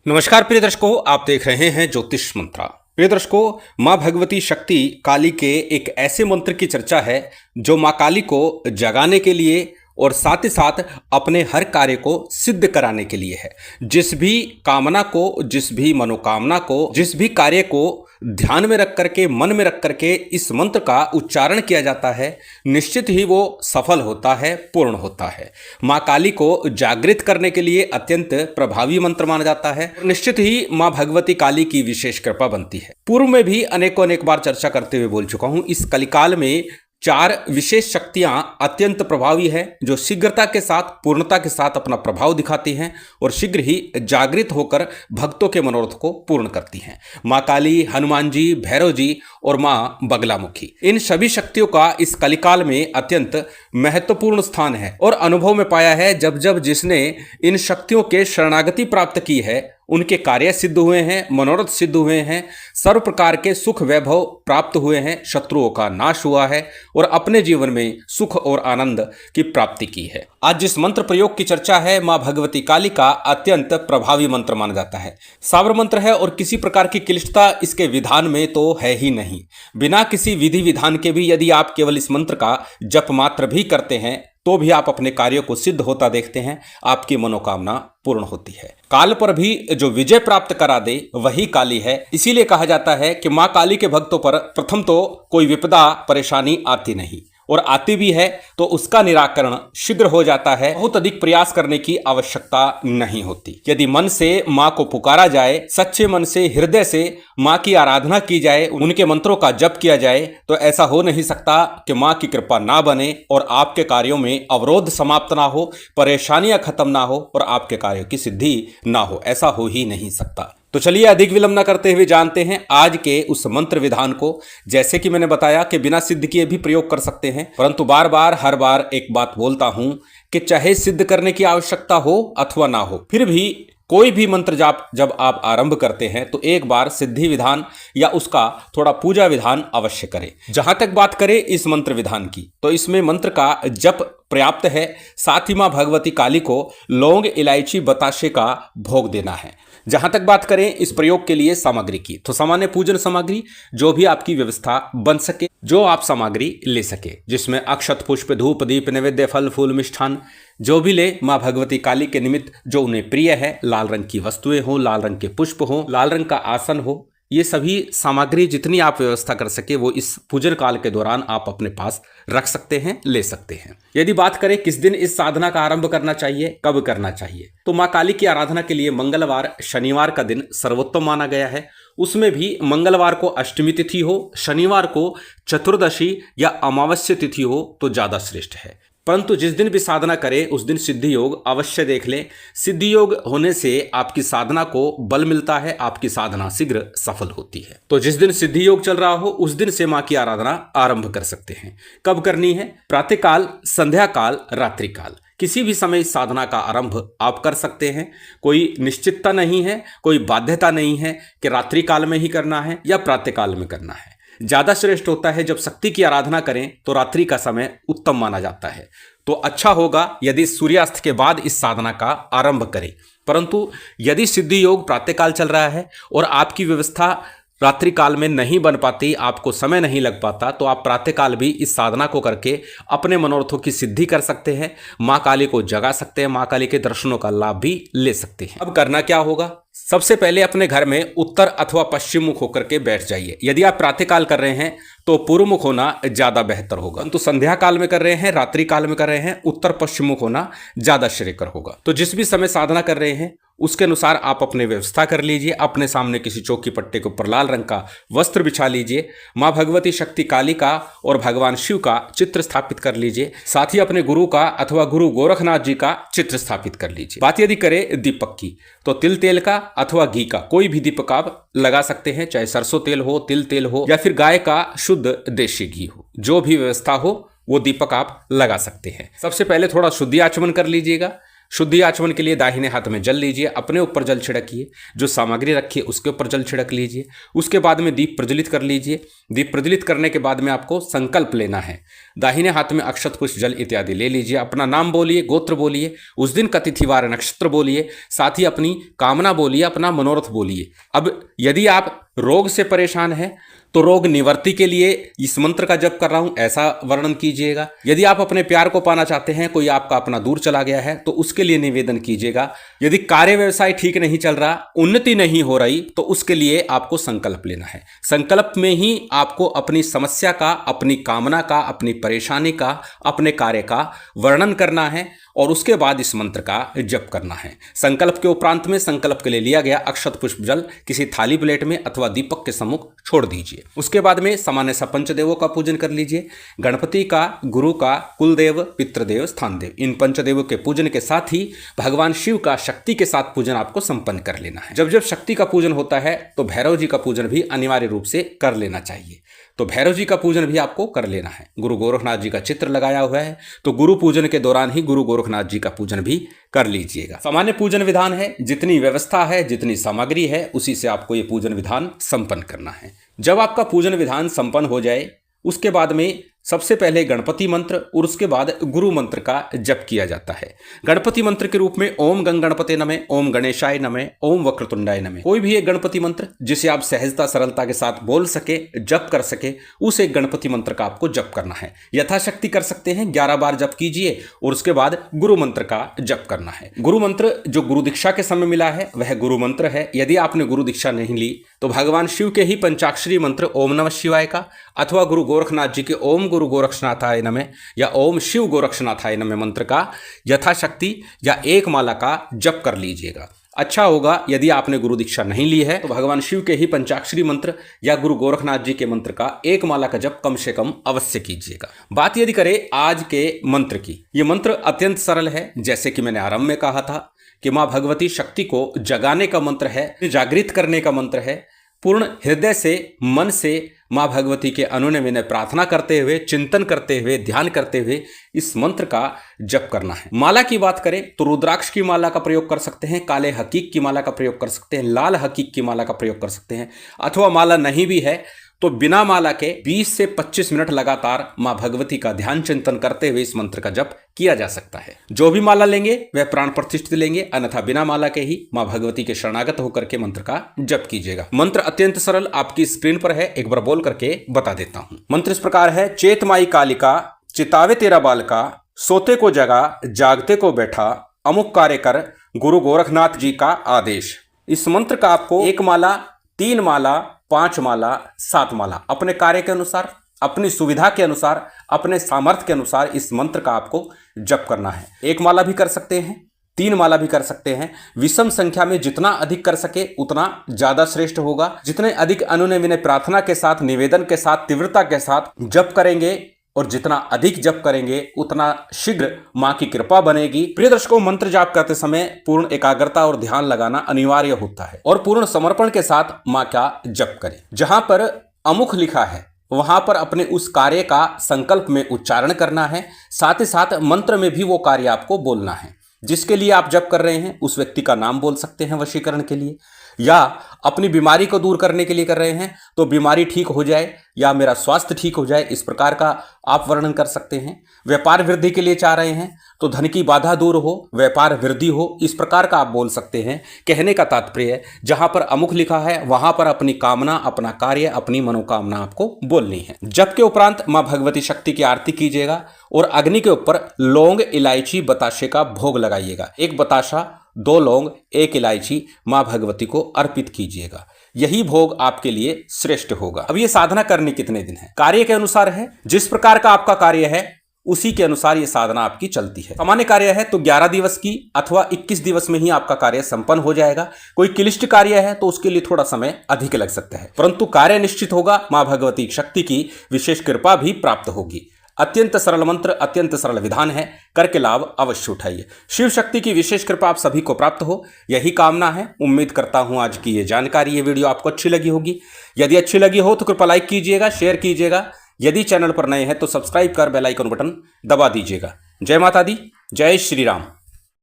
नमस्कार प्रिय दर्शकों, आप देख रहे हैं ज्योतिष मंत्रा। प्रिय दर्शकों, माँ भगवती शक्ति काली के एक ऐसे मंत्र की चर्चा है जो माँ काली को जगाने के लिए और साथ ही साथ अपने हर कार्य को सिद्ध कराने के लिए है। जिस भी कामना को, जिस भी मनोकामना को, जिस भी कार्य को ध्यान में रख करके, मन में रख करके इस मंत्र का उच्चारण किया जाता है, निश्चित ही वो सफल होता है, पूर्ण होता है। माँ काली को जागृत करने के लिए अत्यंत प्रभावी मंत्र माना जाता है। निश्चित ही माँ भगवती काली की विशेष कृपा बनती है। पूर्व में भी अनेक बार चर्चा करते हुए बोल चुका हूं, इस कलिकाल में 4 विशेष शक्तियां अत्यंत प्रभावी हैं जो शीघ्रता के साथ, पूर्णता के साथ अपना प्रभाव दिखाती हैं और शीघ्र ही जागृत होकर भक्तों के मनोरथ को पूर्ण करती हैं। माँ काली, हनुमान जी, भैरव जी और माँ बगलामुखी, इन सभी शक्तियों का इस कलिकाल में अत्यंत महत्वपूर्ण स्थान है और अनुभव में पाया है जब जब जिसने इन शक्तियों के शरणागति प्राप्त की है उनके कार्य सिद्ध हुए हैं, मनोरथ सिद्ध हुए हैं, सर्व प्रकार के सुख वैभव प्राप्त हुए हैं, शत्रुओं का नाश हुआ है और अपने जीवन में सुख और आनंद की प्राप्ति की है। आज जिस मंत्र प्रयोग की चर्चा है, माँ भगवती काली का अत्यंत प्रभावी मंत्र माना जाता है। सावर मंत्र है और किसी प्रकार की क्लिष्टता इसके विधान में तो है ही नहीं। बिना किसी विधि विधान के भी यदि आप केवल इस मंत्र का जप मात्र भी करते हैं तो भी आप अपने कार्यों को सिद्ध होता देखते हैं, आपकी मनोकामना पूर्ण होती है। काल पर भी जो विजय प्राप्त करा दे वही काली है। इसीलिए कहा जाता है कि माँ काली के भक्तों पर प्रथम तो कोई विपदा परेशानी आती नहीं और आती भी है तो उसका निराकरण शीघ्र हो जाता है। बहुत अधिक प्रयास करने की आवश्यकता नहीं होती। यदि मन से माँ को पुकारा जाए, सच्चे मन से, हृदय से माँ की आराधना की जाए, उनके मंत्रों का जप किया जाए, तो ऐसा हो नहीं सकता कि माँ की कृपा ना बने और आपके कार्यों में अवरोध समाप्त ना हो, परेशानियां खत्म ना हो और आपके कार्यों की सिद्धि ना हो। ऐसा हो ही नहीं सकता। तो चलिए अधिक विलंब न करते हुए जानते हैं आज के उस मंत्र विधान को। जैसे कि मैंने बताया कि बिना सिद्ध किए भी प्रयोग कर सकते हैं, परंतु बार बार हर बार एक बात बोलता हूं कि चाहे सिद्ध करने की आवश्यकता हो अथवा ना हो, फिर भी कोई भी मंत्र जाप जब आप आरंभ करते हैं तो एक बार सिद्धि विधान या उसका थोड़ा पूजा विधान अवश्य करें। जहां तक बात करें इस मंत्र विधान की, तो इसमें मंत्र का जप पर्याप्त है। साथ ही मां भगवती काली को लौंग, इलायची, बताशे का भोग देना है। जहां तक बात करें इस प्रयोग के लिए सामग्री की, तो सामान्य पूजन सामग्री जो भी आपकी व्यवस्था बन सके, जो आप सामग्री ले सके, जिसमें अक्षत, पुष्प, धूप, दीप, नैवेद्य, फल फूल, मिष्ठान जो भी ले माँ भगवती काली के निमित्त जो उन्हें प्रिय है, लाल रंग की वस्तुएं हो, लाल रंग के पुष्प हो, लाल रंग का आसन हो, ये सभी सामग्री जितनी आप व्यवस्था कर सके वो इस पूजन काल के दौरान आप अपने पास रख सकते हैं, ले सकते हैं। यदि बात करें किस दिन इस साधना का आरंभ करना चाहिए, कब करना चाहिए, तो माँ काली की आराधना के लिए मंगलवार, शनिवार का दिन सर्वोत्तम माना गया है। उसमें भी मंगलवार को अष्टमी तिथि हो, शनिवार को चतुर्दशी या अमावस्या तिथि हो तो ज्यादा श्रेष्ठ है। परंतु जिस दिन भी साधना करें उस दिन सिद्धि योग अवश्य देख लें। सिद्धि योग होने से आपकी साधना को बल मिलता है, आपकी साधना शीघ्र सफल होती है। तो जिस दिन सिद्धि योग चल रहा हो उस दिन से मां की आराधना आरंभ कर सकते हैं। कब करनी है? प्रातःकाल, संध्या काल, रात्रि काल, किसी भी समय इस साधना का आरंभ आप कर सकते हैं। कोई निश्चितता नहीं है, कोई बाध्यता नहीं है कि रात्रि काल में ही करना है या प्रातःकाल में करना है। ज्यादा श्रेष्ठ होता है जब शक्ति की आराधना करें तो रात्रि का समय उत्तम माना जाता है। तो अच्छा होगा यदि सूर्यास्त के बाद इस साधना का आरंभ करें। परंतु यदि सिद्धि योग प्रातःकाल चल रहा है और आपकी व्यवस्था रात्रि काल में नहीं बन पाती, आपको समय नहीं लग पाता, तो आप प्रातःकाल भी इस साधना को करके अपने मनोरथों की सिद्धि कर सकते हैं, माँ काली को जगा सकते हैं, माँ काली के दर्शनों का लाभ भी ले सकते हैं। अब करना क्या होगा? सबसे पहले अपने घर में उत्तर अथवा पश्चिम मुख होकर के बैठ जाइए। यदि आप प्रातःकाल कर रहे हैं तो पूर्व मुख होना ज्यादा बेहतर होगा, तो संध्या काल में कर रहे हैं, रात्रि काल में कर रहे हैं, उत्तर पश्चिम मुख होना ज्यादा श्रेयकर होगा। तो जिस भी समय साधना कर रहे हैं उसके अनुसार आप अपने व्यवस्था कर लीजिए। अपने सामने किसी चौकी पट्टे के ऊपर लाल रंग का वस्त्र बिछा लीजिए। माँ भगवती शक्ति काली का और भगवान शिव का चित्र स्थापित कर लीजिए। साथ ही अपने गुरु का अथवा गुरु गोरखनाथ जी का चित्र स्थापित कर लीजिए। बात यदि करें दीपक की, तो तिल तेल का अथवा घी का कोई भी दीपक आप लगा सकते हैं, चाहे सरसों तेल हो, तिल तेल हो या फिर गाय का शुद्ध देशी घी हो, जो भी व्यवस्था हो वो दीपक आप लगा सकते हैं। सबसे पहले थोड़ा शुद्धि आचमन कर लीजिएगा। शुद्धि आचमन के लिए दाहिने हाथ में जल लीजिए, अपने ऊपर जल छिड़किए, जो सामग्री रखी है उसके ऊपर जल छिड़क लीजिए। उसके बाद में दीप प्रज्वलित कर लीजिए। दीप प्रज्वलित करने के बाद में आपको संकल्प लेना है। दाहिने हाथ में अक्षत पुष्प जल इत्यादि ले लीजिए, अपना नाम बोलिए, गोत्र बोलिए, उस दिन का तिथिवार नक्षत्र बोलिए, साथ ही अपनी कामना बोलिए, अपना मनोरथ बोलिए। अब यदि आप रोग से परेशान हैं तो रोग निवृत्ति के लिए इस मंत्र का जप कर रहा हूं ऐसा वर्णन कीजिएगा। यदि आप अपने प्यार को पाना चाहते हैं, कोई आपका अपना दूर चला गया है, तो उसके लिए निवेदन कीजिएगा। यदि कार्य व्यवसाय ठीक नहीं चल रहा, उन्नति नहीं हो रही, तो उसके लिए आपको संकल्प लेना है। संकल्प में ही आपको अपनी समस्या का, अपनी कामना का, अपनी परेशानी का, अपने कार्य का वर्णन करना है और उसके बाद इस मंत्र का जप करना है। संकल्प के उपरांत में संकल्प के लिए लिया गया अक्षत पुष्प जल किसी थाली प्लेट में अथवा दीपक के सम्मुख छोड़ दीजिए। उसके बाद में सामान्य सा पंचदेवों का पूजन कर लीजिए। गणपति का, गुरु का, कुलदेव, पितृदेव, स्थानदेव, इन पंचदेवों के पूजन के साथ ही भगवान शिव का शक्ति के साथ पूजन आपको संपन्न कर लेना है। जब जब शक्ति का पूजन होता है तो भैरव जी का पूजन भी अनिवार्य रूप से कर लेना चाहिए। तो भैरव जी का पूजन भी आपको कर लेना है। गुरु गोरखनाथ जी का चित्र लगाया हुआ है, तो गुरु पूजन के दौरान ही गुरु गोरखनाथ जी का पूजन भी कर लीजिएगा। सामान्य पूजन विधान है, जितनी व्यवस्था है, जितनी सामग्री है, उसी से आपको ये पूजन विधान संपन्न करना है। जब आपका पूजन विधान संपन्न हो जाए, उसके बाद में सबसे पहले गणपति मंत्र और उसके बाद गुरु मंत्र का जप किया जाता है। गणपति मंत्र के रूप में ओम गंग गणपते नमः, ओम गणेशाय नमः, ओम वक्रतुंडाय नमः। कोई भी एक गणपति मंत्र जिसे आप सहजता सरलता के साथ बोल सके, जप कर सके, उस एक गणपति मंत्र का आपको जप करना है। यथाशक्ति कर सकते हैं, 11 बार जप कीजिए और उसके बाद गुरु मंत्र का जप करना है। गुरु मंत्र जो गुरु दीक्षा के समय मिला है वह गुरु मंत्र है। यदि आपने गुरु दीक्षा नहीं ली तो भगवान शिव के ही पंचाक्षरी मंत्र ओम नमः शिवाय का अथवा गुरु गोरखनाथ जी के ओम गुरु गोरक्षनाथाय नमः या ओम शिव गोरक्षनाथाय नमः मंत्र का यथाशक्ति या एक माला का जप कर लीजिएगा। अच्छा होगा यदि आपने गुरु दीक्षा नहीं ली है तो भगवान शिव के ही पंचाक्षरी मंत्र या गुरु गोरखनाथ जी के मंत्र का एक माला का जप कम से कम अवश्य कीजिएगा। बात यदि करें आज के मंत्र की, ये मंत्र अत्यंत सरल है। जैसे कि मैंने आरंभ में कहा था कि माँ भगवती शक्ति को जगाने का मंत्र है, जागृत करने का मंत्र है। पूर्ण हृदय से, मन से माँ भगवती के अनुनय विनय प्रार्थना करते हुए, चिंतन करते हुए, ध्यान करते हुए इस मंत्र का जप करना है। माला की बात करें तो रुद्राक्ष की माला का प्रयोग कर सकते हैं, काले हकीक की माला का प्रयोग कर सकते हैं, लाल हकीक की माला का प्रयोग कर सकते हैं, अथवा माला नहीं भी है तो बिना माला के 20 से 25 मिनट लगातार माँ भगवती का ध्यान चिंतन करते हुए इस मंत्र का जप किया जा सकता है। जो भी माला लेंगे वह प्राण प्रतिष्ठित लेंगे, अन्यथा बिना माला के ही माँ भगवती के शरणागत होकर के मंत्र का जप कीजिएगा। मंत्र अत्यंत सरल आपकी स्क्रीन पर है, एक बार बोल करके बता देता हूं। मंत्र इस प्रकार है। चेत माई कालिका, चितावे तेरा बालका, सोते को जगा, जागते को बैठा, अमुक कार्य कर, गुरु गोरखनाथ जी का आदेश। इस मंत्र का आपको 1 माला, 3 माला, 5 माला, 7 माला अपने कार्य के अनुसार, अपनी सुविधा के अनुसार, अपने सामर्थ्य के अनुसार इस मंत्र का आपको जप करना है। 1 माला भी कर सकते हैं, 3 माला भी कर सकते हैं। विषम संख्या में जितना अधिक कर सके उतना ज्यादा श्रेष्ठ होगा। जितने अधिक अनुनय विनय प्रार्थना के साथ, निवेदन के साथ, तीव्रता के साथ जप करेंगे और जितना अधिक जप करेंगे उतना शीघ्र मां की कृपा बनेगी। प्रिय दर्शकों, मंत्र जाप करते समय पूर्ण एकाग्रता और ध्यान लगाना अनिवार्य होता है और पूर्ण समर्पण के साथ मां का जप करें। जहां पर अमुख लिखा है वहां पर अपने उस कार्य का संकल्प में उच्चारण करना है, साथ ही साथ मंत्र में भी वो कार्य आपको बोलना है। जिसके लिए आप जप कर रहे हैं उस व्यक्ति का नाम बोल सकते हैं वशीकरण के लिए, या अपनी बीमारी को दूर करने के लिए कर रहे हैं तो बीमारी ठीक हो जाए या मेरा स्वास्थ्य ठीक हो जाए, इस प्रकार का आप वर्णन कर सकते हैं। व्यापार वृद्धि के लिए चाह रहे हैं तो धन की बाधा दूर हो, व्यापार वृद्धि हो, इस प्रकार का आप बोल सकते हैं। कहने का तात्पर्य है जहां पर अमुख लिखा है वहां पर अपनी कामना, अपना कार्य, अपनी मनोकामना आपको बोलनी है। जप के उपरांत मां भगवती शक्ति की आरती कीजिएगा और अग्नि के ऊपर लौंग, इलायची, बताशे का भोग लगाइएगा। 1 बताशा, 2 लौंग, 1 इलायची मां भगवती को अर्पित कीजिएगा। यही भोग आपके लिए श्रेष्ठ होगा। अब ये साधना करनी कितने दिन है? कार्य के अनुसार है। जिस प्रकार का आपका कार्य है उसी के अनुसार ये साधना आपकी चलती है। सामान्य कार्य है तो 11 दिवस की अथवा 21 दिवस में ही आपका कार्य संपन्न हो जाएगा। कोई क्लिष्ट कार्य है तो उसके लिए थोड़ा समय अधिक लग सकता है, परंतु कार्य निश्चित होगा। मां भगवती शक्ति की विशेष कृपा भी प्राप्त होगी। अत्यंत सरल मंत्र, अत्यंत सरल विधान है, करके लाभ अवश्य उठाइए। शिव शक्ति की विशेष कृपा आप सभी को प्राप्त हो, यही कामना है। उम्मीद करता हूं आज की ये जानकारी, ये वीडियो आपको अच्छी लगी होगी। यदि अच्छी लगी हो तो कृपया लाइक कीजिएगा, शेयर कीजिएगा। यदि चैनल पर नए हैं तो सब्सक्राइब कर बेल आइकन बटन दबा दीजिएगा। जय माता दी, जय श्री राम।